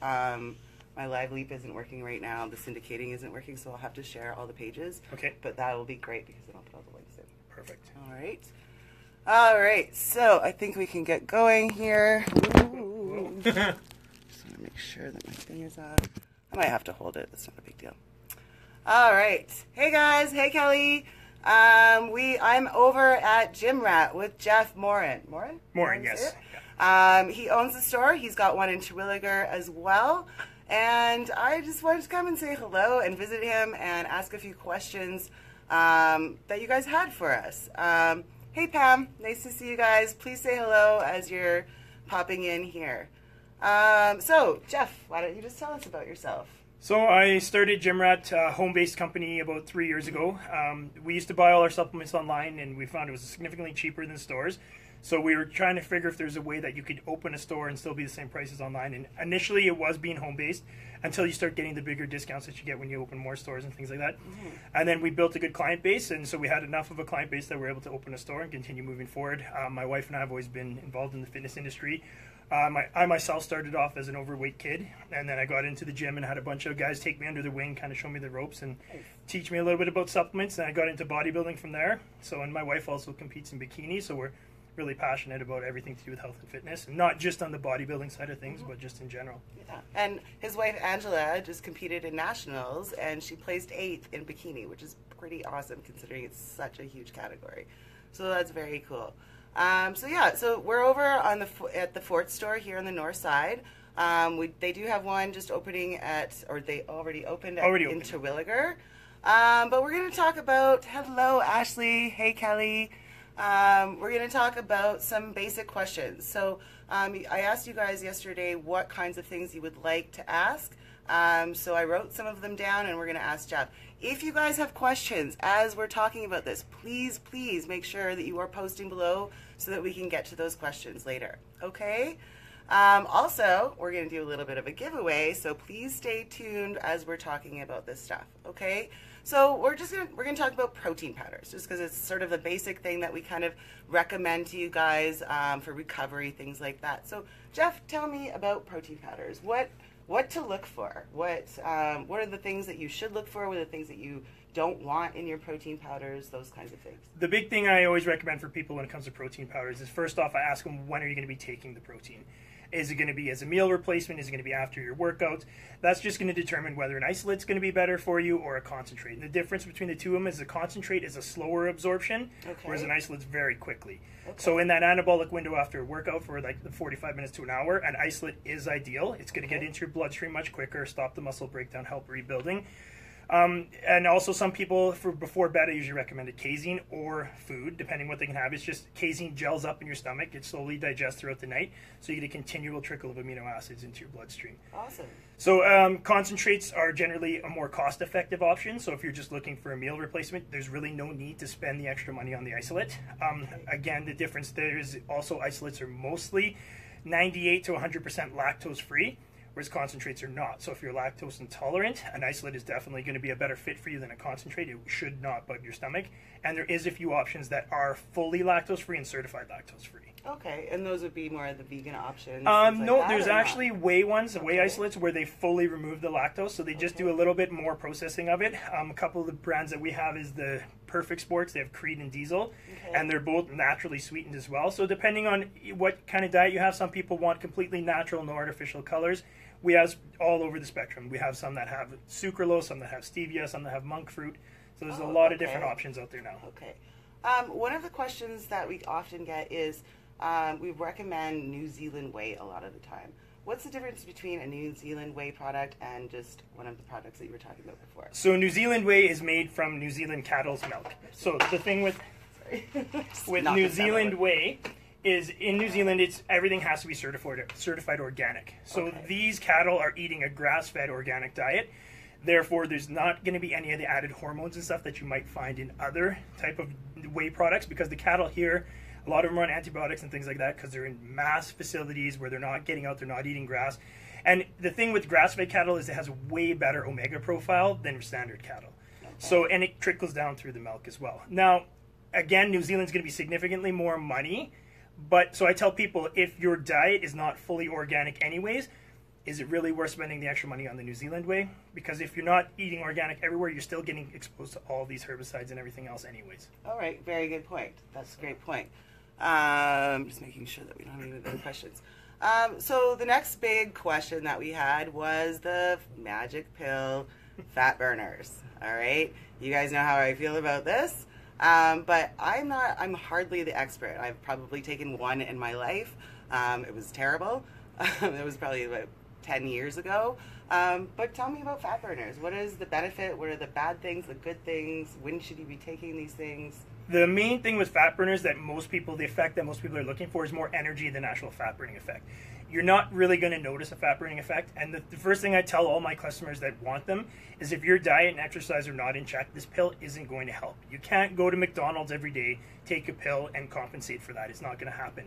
episode. My live leap isn't working right now. The syndicating isn't working, so I'll have to share all the pages. Okay. But that will be great because then I'll put all the links in. Perfect. All right. All right. So I think we can get going here. Just want to make sure that my thing is on. I might have to hold it. That's not a big deal. All right. Hey guys. Hey Kelly. I'm over at Gym Rat with Jeff Morin. Morin, yes. He owns the store. He's got one in Terwilliger as well. And I just wanted to come and say hello and visit him and ask a few questions that you guys had for us. Hey Pam, nice to see you guys. Please say hello as you're popping in here. So Jeff, why don't you just tell us about yourself? So I started Gym Rat, a home-based company, about 3 years ago. We used to buy all our supplements online, and we found it was significantly cheaper than stores. So we were trying to figure if there's a way that you could open a store and still be the same prices online. And initially it was being home-based until you start getting the bigger discounts that you get when you open more stores and things like that. Mm-hmm. And then we built a good client base, and so we had enough of a client base that we were able to open a store and continue moving forward. My wife and I have always been involved in the fitness industry. I myself started off as an overweight kid, and then I got into the gym and had a bunch of guys take me under the wing, kind of show me the ropes and teach me a little bit about supplements, and I got into bodybuilding from there. So, and my wife also competes in bikini, so we're really passionate about everything to do with health and fitness, and not just on the bodybuilding side of things, but just in general. Yeah. And his wife Angela just competed in nationals, and she placed 8th in bikini, which is pretty awesome considering it's such a huge category. So that's very cool. So we're over on at the Fort store here on the north side. They do have one just opening they already opened in Terwilliger. But we're going to talk about, hello Ashley, hey Kelly. We're going to talk about some basic questions. So I asked you guys yesterday what kinds of things you would like to ask. So I wrote some of them down, and we're going to ask Jeff. If you guys have questions as we're talking about this, please make sure that you are posting below so that we can get to those questions later. Okay? Also, we're going to do a little bit of a giveaway, so please stay tuned as we're talking about this stuff. Okay? So we're going to talk about protein powders, just because it's sort of a basic thing that we kind of recommend to you guys for recovery, things like that. So Jeff, tell me about protein powders. What to look for? What are the things that you should look for? What are the things that you don't want in your protein powders? Those kinds of things. The big thing I always recommend for people when it comes to protein powders is, first off, I ask them, when are you going to be taking the protein? Is it going to be as a meal replacement? Is it going to be after your workout? That's just going to determine whether an isolate's going to be better for you or a concentrate. And the difference between the two of them is the concentrate is a slower absorption, whereas an isolate's very quickly. Okay. So in that anabolic window after a workout for like the 45 minutes to an hour, an isolate is ideal. It's going to get into your bloodstream much quicker, stop the muscle breakdown, help rebuilding. And also some people, before bed, I usually recommend casein or food, depending what they can have. It's just casein gels up in your stomach. It slowly digests throughout the night, so you get a continual trickle of amino acids into your bloodstream. Awesome. So concentrates are generally a more cost-effective option. So if you're just looking for a meal replacement, there's really no need to spend the extra money on the isolate. Again, the difference there is also isolates are mostly 98 to 100% lactose-free, whereas concentrates are not. So if you're lactose intolerant, an isolate is definitely going to be a better fit for you than a concentrate. It should not bug your stomach. And there is a few options that are fully lactose-free and certified lactose-free. Okay, and those would be more of the vegan options? No, there's actually whey ones, whey isolates, where they fully remove the lactose, so they just do a little bit more processing of it. A couple of the brands that we have is the Perfect Sports. They have Creed and Diesel, and they're both naturally sweetened as well. So depending on what kind of diet you have, some people want completely natural, no artificial colors. We have all over the spectrum. We have some that have sucralose, some that have stevia, some that have monk fruit. So there's a lot of different options out there now. Okay. One of the questions that we often get is, we recommend New Zealand whey a lot of the time. What's the difference between a New Zealand whey product and just one of the products that you were talking about before? So New Zealand whey is made from New Zealand cattle's milk. So the thing with New Zealand whey is, in New Zealand, everything has to be certified organic. So these cattle are eating a grass-fed organic diet. Therefore, there's not going to be any of the added hormones and stuff that you might find in other type of whey products, because the cattle here, a lot of them are on antibiotics and things like that because they're in mass facilities where they're not getting out, they're not eating grass. And the thing with grass-fed cattle is it has a way better omega profile than standard cattle. So, and it trickles down through the milk as well. Now, again, New Zealand's going to be significantly more money. But so I tell people, if your diet is not fully organic anyways, is it really worth spending the extra money on the New Zealand way? Because if you're not eating organic everywhere, you're still getting exposed to all these herbicides and everything else anyways. All right, very good point. That's a great point. Just making sure that we don't have any other questions. So the next big question that we had was the magic pill fat burners. All right, you guys know how I feel about this, but I'm hardly the expert. I've probably taken one in my life. It was terrible. It was probably about 10 years ago. But tell me about fat burners. What is the benefit? What are the bad things, the good things? When should you be taking these things? The main thing with fat burners the effect that most people are looking for is more energy than actual fat burning effect. You're not really going to notice a fat burning effect. And the first thing I tell all my customers that want them is if your diet and exercise are not in check, this pill isn't going to help. You can't go to McDonald's every day, take a pill, and compensate for that. It's not going to happen.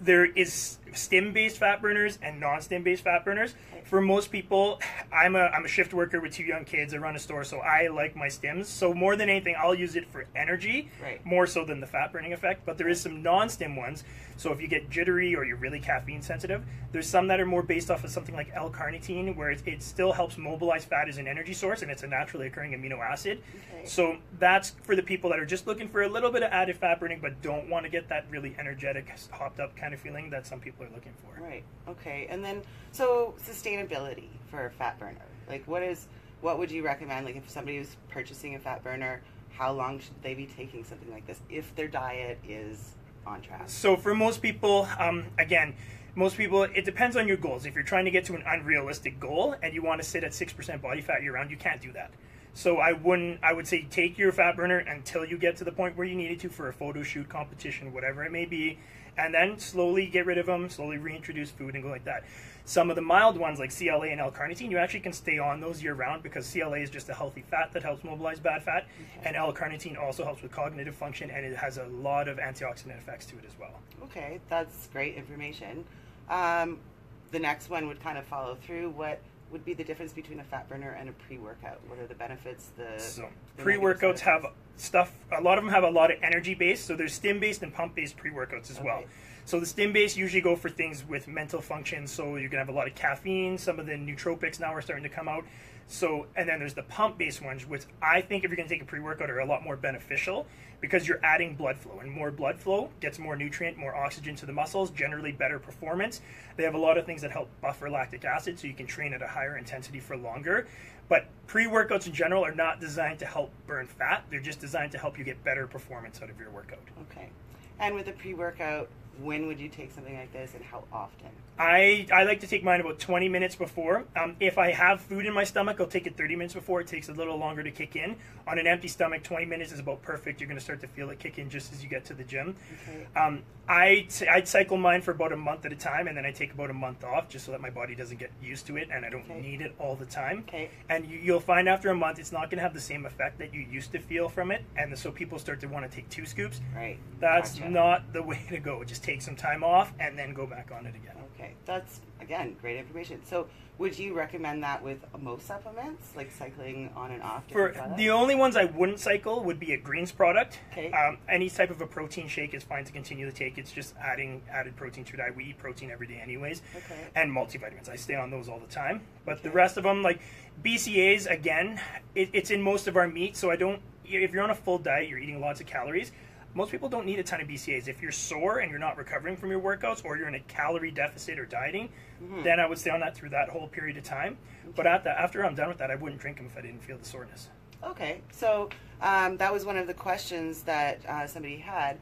There is stim-based fat burners and non-stim-based fat burners. For most people, I'm a shift worker with 2 young kids. I run a store, so I like my stims. So more than anything, I'll use it for energy, more so than the fat burning effect. But there is some non-stim ones. So if you get jittery or you're really caffeine sensitive, there's some that are more based off of something like L-carnitine, where it still helps mobilize fat as an energy source, and it's a naturally occurring amino acid. So that's for the people that are just looking for a little bit of added fat burning, but don't want to get that really energetic, hopped up kind of feeling that some people are looking for. Right. Okay. And then, so sustainability for a fat burner. Like, what would you recommend? Like, if somebody was purchasing a fat burner, how long should they be taking something like this if their diet is on track? So for most people, it depends on your goals. If you're trying to get to an unrealistic goal and you want to sit at 6% body fat year round, you can't do that. So I would say take your fat burner until you get to the point where you need it to for a photo shoot, competition, whatever it may be, and then slowly get rid of them, slowly reintroduce food and go like that. Some of the mild ones like CLA and L-carnitine, you actually can stay on those year round because CLA is just a healthy fat that helps mobilize bad fat, and L-carnitine also helps with cognitive function, and it has a lot of antioxidant effects to it as well. Okay, that's great information. The next one would kind of follow through. What would be the difference between a fat burner and a pre-workout? What are the benefits? The pre-workouts have stuff, a lot of them have a lot of energy based, so there's stim-based and pump-based pre-workouts as well. So the stim-based usually go for things with mental function, so you're going to have a lot of caffeine, some of the nootropics now are starting to come out. So, and then there's the pump-based ones, which I think if you're going to take a pre-workout are a lot more beneficial because you're adding blood flow, and more blood flow gets more nutrient, more oxygen to the muscles, generally better performance. They have a lot of things that help buffer lactic acid so you can train at a higher intensity for longer. But pre-workouts in general are not designed to help burn fat. They're just designed to help you get better performance out of your workout. Okay. And with a pre-workout, when would you take something like this and how often? I like to take mine about 20 minutes before. If I have food in my stomach, I'll take it 30 minutes before. It takes a little longer to kick in. On an empty stomach, 20 minutes is about perfect. You're going to start to feel it kick in just as you get to the gym. Okay. I'd cycle mine for about a month at a time, and then I take about a month off just so that my body doesn't get used to it and I don't need it all the time. Okay. And you'll find after a month it's not going to have the same effect that you used to feel from it, and so people start to want to take 2 scoops. Right. That's not the way to go. Just take some time off and then go back on it again. Okay, that's, again, great information. So would you recommend that with most supplements, like cycling on and off? For the only ones I wouldn't cycle would be a greens product. Okay. Any type of a protein shake is fine to continue to take. It's just added protein to your diet. We eat protein every day anyways. Okay. And multivitamins. I stay on those all the time. But the rest of them, like BCAAs, again, it's in most of our meat. So if you're on a full diet, you're eating lots of calories. Most people don't need a ton of BCAAs. If you're sore and you're not recovering from your workouts, or you're in a calorie deficit or dieting, then I would stay on that through that whole period of time. Okay. But after I'm done with that, I wouldn't drink them if I didn't feel the soreness. Okay, so that was one of the questions that somebody had.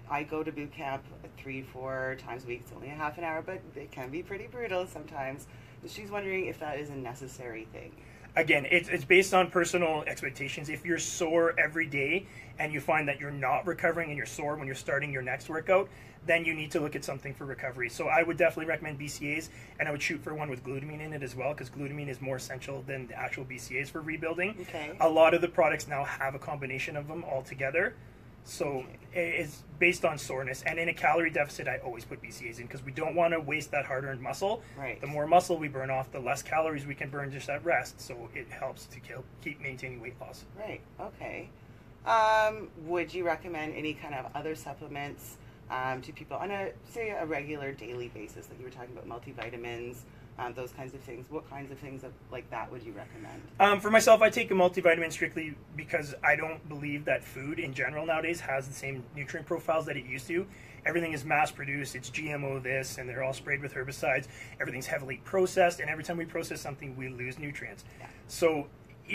I go to boot camp 3-4 times a week. It's only a half an hour, but it can be pretty brutal sometimes. She's wondering if that is a necessary thing. Again, it's based on personal expectations. If you're sore every day and you find that you're not recovering and you're sore when you're starting your next workout, then you need to look at something for recovery. So I would definitely recommend BCAAs, and I would shoot for one with glutamine in it as well, because glutamine is more essential than the actual BCAAs for rebuilding. Okay. A lot of the products now have a combination of them all together. So it's based on soreness. And in a calorie deficit, I always put BCAAs in because we don't want to waste that hard-earned muscle. Right. The more muscle we burn off, the less calories we can burn just at rest. So it helps to keep maintaining weight loss. Right. Okay. Would you recommend any kind of other supplements to people on a regular daily basis? Like you were talking about multivitamins. those kinds of things. What kinds of things like that would you recommend? For myself, I take a multivitamin strictly because I don't believe that food in general nowadays has the same nutrient profiles that it used to. Everything is mass produced, it's GMO this, and they're all sprayed with herbicides. Everything's heavily processed, and every time we process something, we lose nutrients. Yeah. So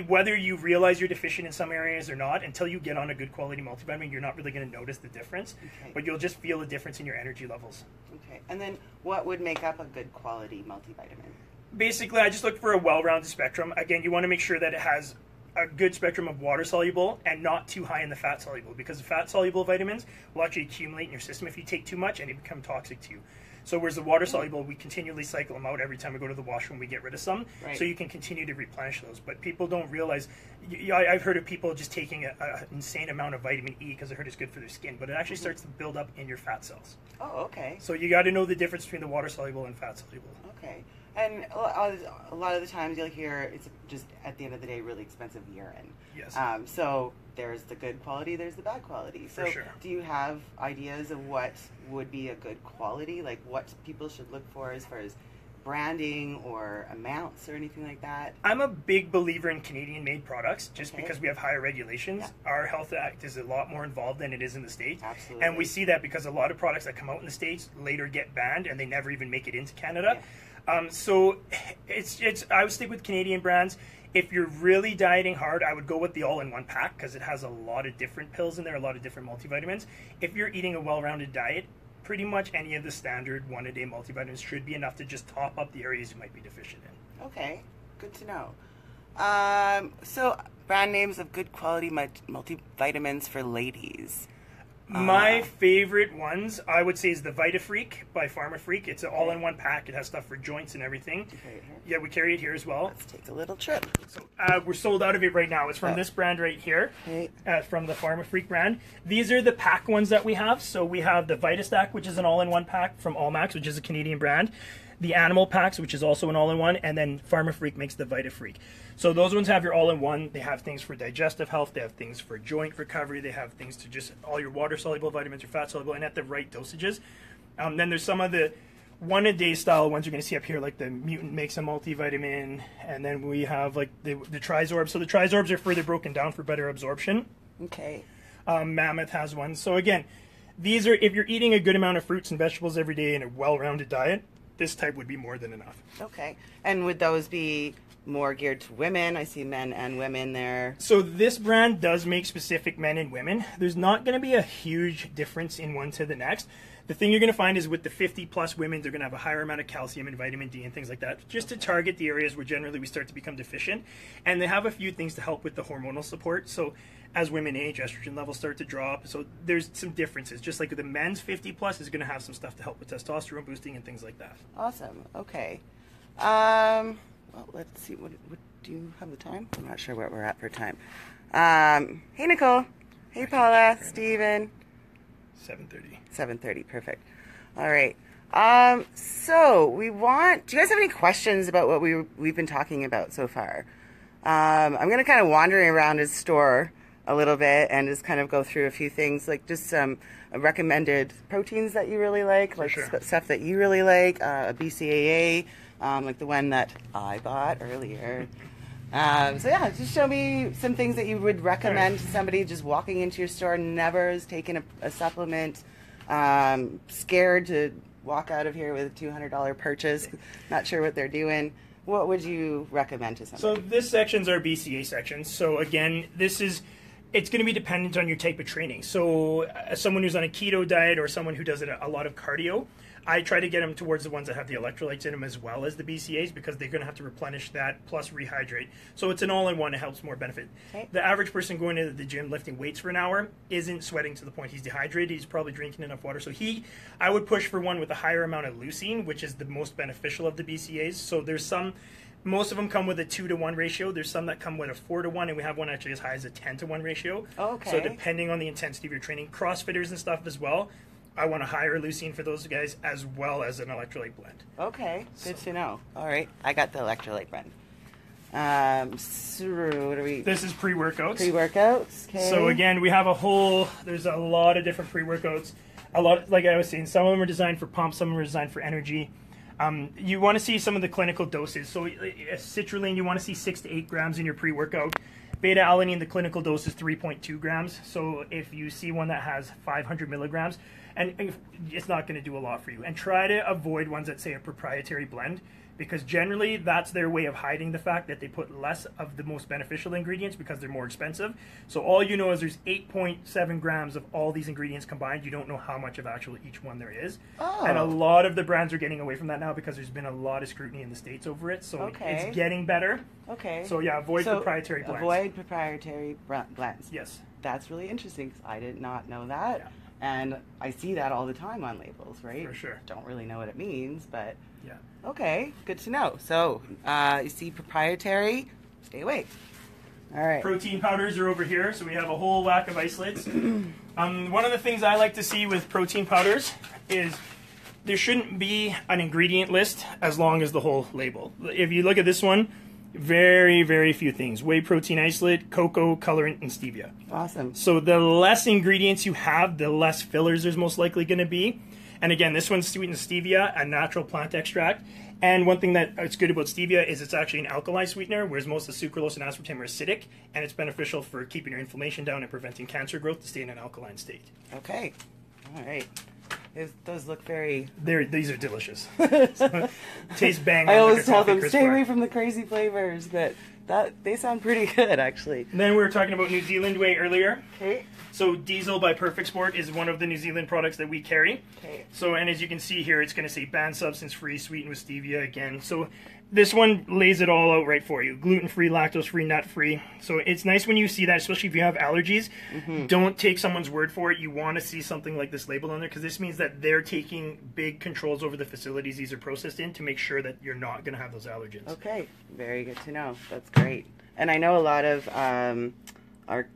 whether you realize you're deficient in some areas or not, until you get on a good quality multivitamin, you're not really going to notice the difference, but you'll just feel a difference in your energy levels. Okay, and then what would make up a good quality multivitamin? Basically, I just look for a well-rounded spectrum. Again, you want to make sure that it has a good spectrum of water-soluble and not too high in the fat-soluble, because the fat-soluble vitamins will actually accumulate in your system if you take too much, and they become toxic to you. So whereas the water-soluble, we continually cycle them out every time we go to the washroom, we get rid of some, so you can continue to replenish those. But people don't realize, I've heard of people just taking an insane amount of vitamin E because they heard it's good for their skin, but it actually starts to build up in your fat cells. Oh, okay. So you got to know the difference between the water-soluble and fat-soluble. Okay. And a lot of the times you'll hear it's just, at the end of the day, really expensive urine. Yes. So there's the good quality, there's the bad quality. So For sure. Do you have ideas of what would be a good quality? Like what people should look for as far as branding or amounts or anything like that? I'm a big believer in Canadian-made products just because we have higher regulations. Yeah. Our Health Act is a lot more involved than it is in the States. Absolutely. And we see that because a lot of products that come out in the States later get banned and they never even make it into Canada. Yeah. So I would stick with Canadian brands. If you're really dieting hard, I would go with the all-in-one pack because it has a lot of different pills in there, a lot of different multivitamins. If you're eating a well-rounded diet, pretty much any of the standard one-a-day multivitamins should be enough to just top up the areas you might be deficient in. Okay, good to know. So brand names of good quality multivitamins for ladies. My favorite ones, I would say, is the VitaFreak by PharmaFreak. It's an all-in-one pack. It has stuff for joints and everything. Yeah, we carry it here as well. Let's take a little trip. So we're sold out of it right now. It's from this brand right here, from the PharmaFreak brand. These are the pack ones that we have. So we have the VitaStack, which is an all-in-one pack from Allmax, which is a Canadian brand. The Animal Packs, which is also an all-in-one, and then PharmaFreak makes the VitaFreak. So those ones have your all-in-one. They have things for digestive health. They have things for joint recovery. They have things to just all your water-soluble vitamins, your fat-soluble, and at the right dosages. Then there's some of the one-a-day style ones you're going to see up here, like the Mutant makes a multivitamin, and then we have like the Trisorbs. So the Trisorbs are further broken down for better absorption. Okay. Mammoth has one. So again, these are, if you're eating a good amount of fruits and vegetables every day in a well-rounded diet, this type would be more than enough. Okay. And would those be more geared to women? I see men and women there. So this brand does make specific men and women. There's not going to be a huge difference in one to the next. The thing you're going to find is with the 50-plus women, they're going to have a higher amount of calcium and vitamin D and things like that, just to target the areas where generally we start to become deficient. And they have a few things to help with the hormonal support. So as women age, estrogen levels start to drop. So there's some differences. Just like the men's 50-plus is going to have some stuff to help with testosterone boosting and things like that. Awesome. Okay. Well, let's see. What do you have the time? I'm not sure what we're at for time. Hey, Nicole. Hey, Paula. Steven. 7:30. 7:30. Perfect. All right. So do you guys have any questions about what we've been talking about so far? I'm going to kind of wandering around his store a little bit and just kind of go through a few things, like just some recommended proteins that you really like, like stuff that you really like, a BCAA, like the one that I bought earlier. So yeah, just show me some things that you would recommend to somebody just walking into your store, never has taken a supplement, scared to walk out of here with a $200 purchase, not sure what they're doing. What would you recommend to somebody? So this section's our BCA section. So again, it's going to be dependent on your type of training. So someone who's on a keto diet or someone who does a lot of cardio, I try to get them towards the ones that have the electrolytes in them as well as the BCAAs, because they're going to have to replenish that plus rehydrate. So it's an all-in-one. It helps more benefit. Okay. The average person going into the gym lifting weights for an hour isn't sweating to the point he's dehydrated. He's probably drinking enough water. So I would push for one with a higher amount of leucine, which is the most beneficial of the BCAAs. So there's some. Most of them come with a 2-to-1 ratio. There's some that come with a 4-to-1, and we have one actually as high as a 10-to-1 ratio. Okay. So depending on the intensity of your training, CrossFitters and stuff as well, I want a higher leucine for those guys as well as an electrolyte blend. Okay, good to know. All right, I got the electrolyte blend. So what are we? This is pre-workouts. Pre-workouts, okay. So again, we have there's a lot of different pre-workouts. Like I was saying, some of them are designed for pump, some of them are designed for energy. You want to see some of the clinical doses. So citrulline, you want to see 6 to 8 grams in your pre-workout. Beta-alanine, the clinical dose is 3.2 grams. So if you see one that has 500 milligrams, and it's not going to do a lot for you. And try to avoid ones that say a proprietary blend, because generally that's their way of hiding the fact that they put less of the most beneficial ingredients because they're more expensive. So all you know is there's 8.7 grams of all these ingredients combined. You don't know how much of actually each one there is. Oh. And a lot of the brands are getting away from that now because there's been a lot of scrutiny in the States over it. So it's getting better. Okay. So yeah, avoid proprietary blends. Avoid proprietary blends. Yes. That's really interesting because I did not know that. Yeah. And I see that all the time on labels, right? For sure. Don't really know what it means, but yeah. Okay, good to know. So, you see proprietary, stay away. All right. Protein powders are over here, so we have a whole whack of isolates. One of the things I like to see with protein powders is there shouldn't be an ingredient list as long as the whole label. If you look at this one, very, very few things. Whey protein isolate, cocoa, colorant, and stevia. Awesome. So the less ingredients you have, the less fillers there's most likely going to be. And again, this one's sweetened stevia, a natural plant extract. And one thing that's good about stevia is it's actually an alkali sweetener, whereas most of the sucralose and aspartame are acidic, and it's beneficial for keeping your inflammation down and preventing cancer growth to stay in an alkaline state. Okay. All right. Those look very... These are delicious. Taste bang. I always tell them, stay away from the crazy flavors, but they sound pretty good, actually. And then we were talking about New Zealand whey earlier. Okay. So Diesel by Perfect Sport is one of the New Zealand products that we carry. Okay. So, and as you can see here, it's going to say banned substance free, sweetened with stevia again. So this one lays it all out right for you. Gluten-free, lactose-free, nut-free. So it's nice when you see that, especially if you have allergies. Don't take someone's word for it. You want to see something like this labeled on there, because this means that they're taking big controls over the facilities these are processed in to make sure that you're not going to have those allergens. Okay. Very good to know. That's great. And I know a lot of our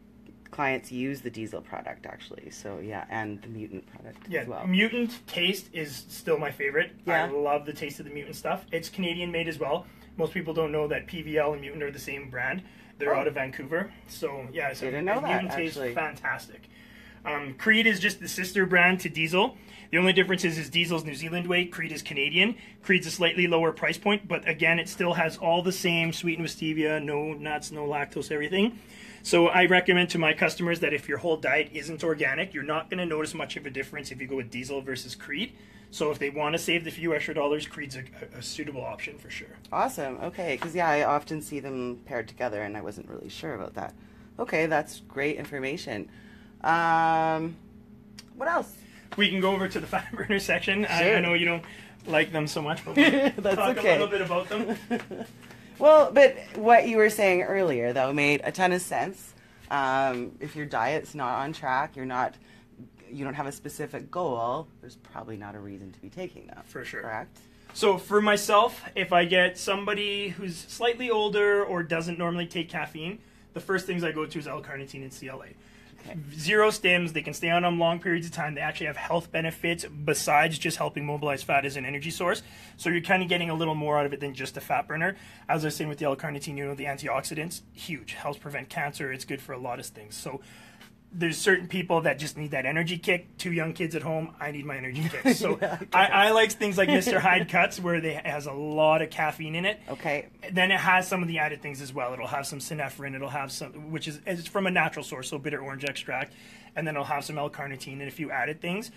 clients use the Diesel product, actually. So yeah, and the Mutant product as well. Mutant taste is still my favorite. Yeah. I love the taste of the Mutant stuff. It's Canadian made as well. Most people don't know that PVL and Mutant are the same brand. They're out of Vancouver. So yeah, so didn't know that, Mutant actually. tastes fantastic. Creed is just the sister brand to Diesel. The only difference is Diesel's New Zealand whey, Creed is Canadian. Creed's a slightly lower price point, but again, it still has all the same sweetened with stevia, no nuts, no lactose, everything. So I recommend to my customers that if your whole diet isn't organic, you're not going to notice much of a difference if you go with Diesel versus Creed. So if they want to save the few extra dollars, Creed's a suitable option for sure. Awesome. Okay, because yeah, I often see them paired together, and I wasn't really sure about that. Okay, that's great information. What else? We can go over to the fat burner section. Sure. I know you don't like them so much, but we'll That's talk okay. a little bit about them. Well, but what you were saying earlier, though, made a ton of sense. If your diet's not on track, you don't have a specific goal, there's probably not a reason to be taking them. For sure. Correct? So for myself, if I get somebody who's slightly older or doesn't normally take caffeine, the first things I go to is L-carnitine and CLA. Okay. Zero stims, they can stay on them long periods of time. They actually have health benefits besides just helping mobilize fat as an energy source. So you're kind of getting a little more out of it than just a fat burner. As I was saying with the L-carnitine, you know, the antioxidants, huge. Helps prevent cancer. It's good for a lot of things. So there's certain people that just need that energy kick. 2 young kids at home, I need my energy kick. So Yeah, I like things like Mr. Hyde Cuts where it has a lot of caffeine in it. Okay. Then it has some of the added things as well. It'll have some synephrine. It'll have some, which is it's from a natural source, so bitter orange extract. And then it'll have some L-carnitine and a few added things.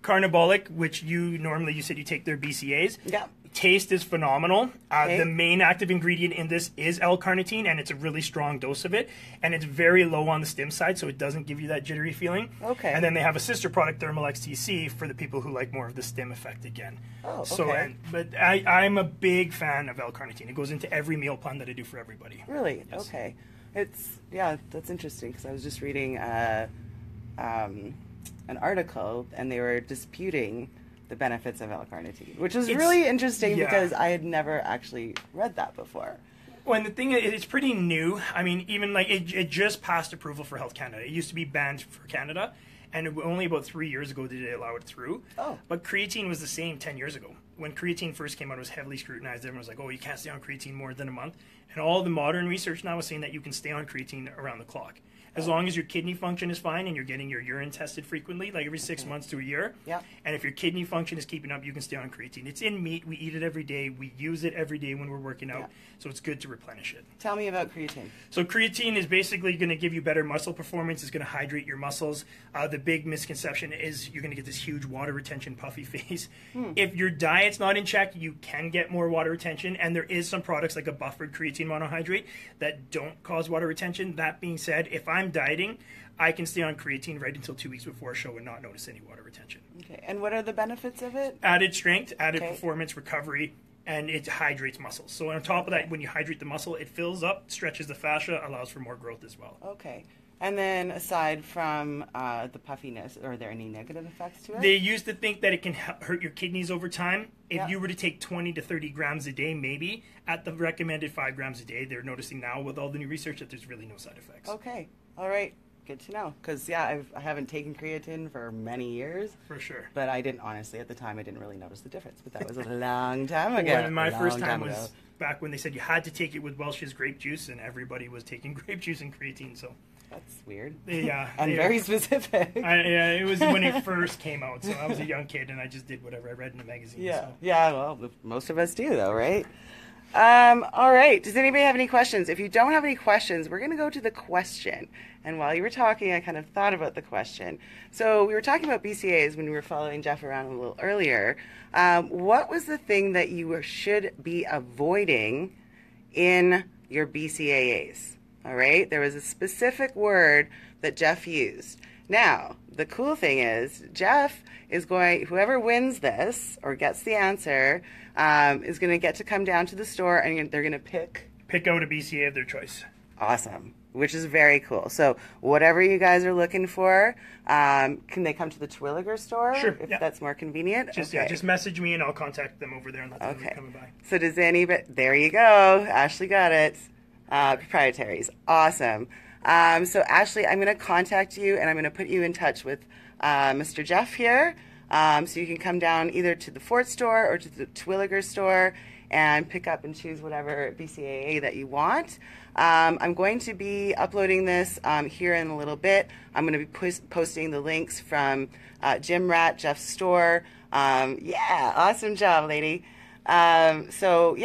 Carnibolic, which you said you take their BCAAs. Yeah. Taste is phenomenal. Okay. The main active ingredient in this is L-carnitine, and it's a really strong dose of it. And it's very low on the stim side, so it doesn't give you that jittery feeling. Okay. And then they have a sister product, Thermal XTC, for the people who like more of the stim effect again. Oh, okay. So, but I'm a big fan of L-carnitine. It goes into every meal plan that I do for everybody. Really? Yes. Okay. That's interesting, because I was just reading an article, and they were disputing the benefits of L-carnitine, which was really interesting because I had never actually read that before. Well, and the thing is, it's pretty new. I mean, even like it just passed approval for Health Canada. It used to be banned for Canada, and only about 3 years ago did they allow it through. Oh. But creatine was the same 10 years ago. when creatine first came out, it was heavily scrutinized. Everyone was like, oh, you can't stay on creatine more than a month. And all the modern research now is saying that you can stay on creatine around the clock. As long as your kidney function is fine and you're getting your urine tested frequently, like every 6 months to a year. Yeah. And if your kidney function is keeping up, you can stay on creatine. It's in meat. We eat it every day. We use it every day when we're working out. Yeah. So it's good to replenish it. Tell me about creatine. So creatine is basically going to give you better muscle performance. It's going to hydrate your muscles. The big misconception is you're going to get this huge water retention puffy face. If your diet's not in check, you can get more water retention. And there is some products like a buffered creatine monohydrate that don't cause water retention. That being said, if I'm dieting, I can stay on creatine right until 2 weeks before a show and not notice any water retention. Okay. And what are the benefits of it? Added strength, added performance, recovery, and it hydrates muscles. So on top of that, when you hydrate the muscle, it fills up, stretches the fascia, allows for more growth as well. Okay. And then aside from the puffiness, are there any negative effects to it? They used to think that it can hurt your kidneys over time. If you were to take 20 to 30 grams a day, maybe, at the recommended 5 grams a day, they're noticing now with all the new research that there's really no side effects. Okay. All right. Good to know. Because, yeah, I haven't taken creatine for many years. For sure. But I didn't, honestly, at the time, I didn't really notice the difference. But that was a long time ago. Well, my first time was back when they said you had to take it with Welch's grape juice, and everybody was taking grape juice and creatine, so... That's weird. Yeah. And very specific. Yeah, it was when it first came out, so I was a young kid, and I just did whatever I read in the magazine. Yeah. So. Yeah, well, most of us do, though, right? All right. Does anybody have any questions? If you don't have any questions, we're going to go to the question. And while you were talking, I kind of thought about the question. So we were talking about BCAAs when we were following Jeff around a little earlier. What was the thing that you should be avoiding in your BCAAs? All right. There was a specific word that Jeff used. Now, the cool thing is Jeff is going, whoever wins this or gets the answer is going to get to come down to the store and they're going to pick out a BCA of their choice. Awesome. Which is very cool. So whatever you guys are looking for, can they come to the Terwilliger store? Sure. If that's more convenient? Just message me and I'll contact them over there and let them know you're coming by. So does anybody, there you go. Ashley got it. Proprietaries. Awesome. So Ashley, I'm going to contact you and I'm going to put you in touch with Mr. Jeff here. So you can come down either to the Fort store or to the Terwilliger store and pick up and choose whatever BCAA that you want. I'm going to be uploading this here in a little bit. I'm going to be posting the links from Jim Rat, Jeff's store. Yeah, awesome job, lady. So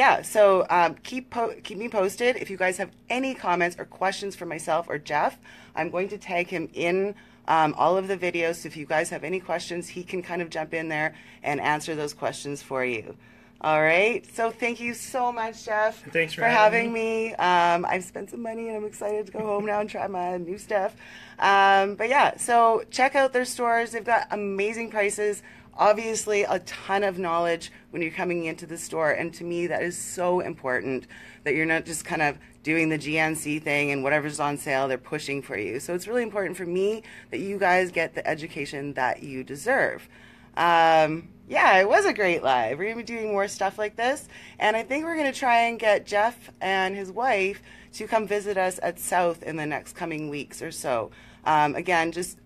keep me posted. If you guys have any comments or questions for myself or Jeff, I'm going to tag him in all of the videos. So if you guys have any questions, he can kind of jump in there and answer those questions for you. All right. So thank you so much, Jeff. Thanks for having me. I've spent some money and I'm excited to go home now and try my new stuff. But yeah, so check out their stores. They've got amazing prices. Obviously, a ton of knowledge when you're coming into the store. And to me, that is so important that you're not just kind of doing the GNC thing and whatever's on sale, they're pushing for you. So it's really important for me that you guys get the education that you deserve. Yeah, it was a great live. We're going to be doing more stuff like this. And I think we're going to try and get Jeff and his wife to come visit us at South in the next coming weeks or so. Again, just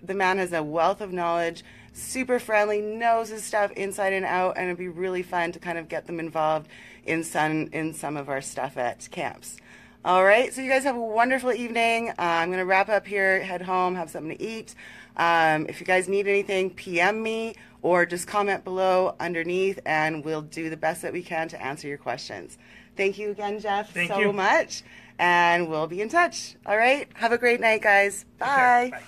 the man has a wealth of knowledge, super friendly, knows his stuff inside and out, and it'd be really fun to kind of get them involved in some of our stuff at camps. All right, so you guys have a wonderful evening. I'm going to wrap up here, head home, have something to eat. If you guys need anything, PM me or just comment below underneath, and we'll do the best that we can to answer your questions. Thank you again, Jeff, so much, and we'll be in touch. All right, have a great night, guys. Bye. Bye.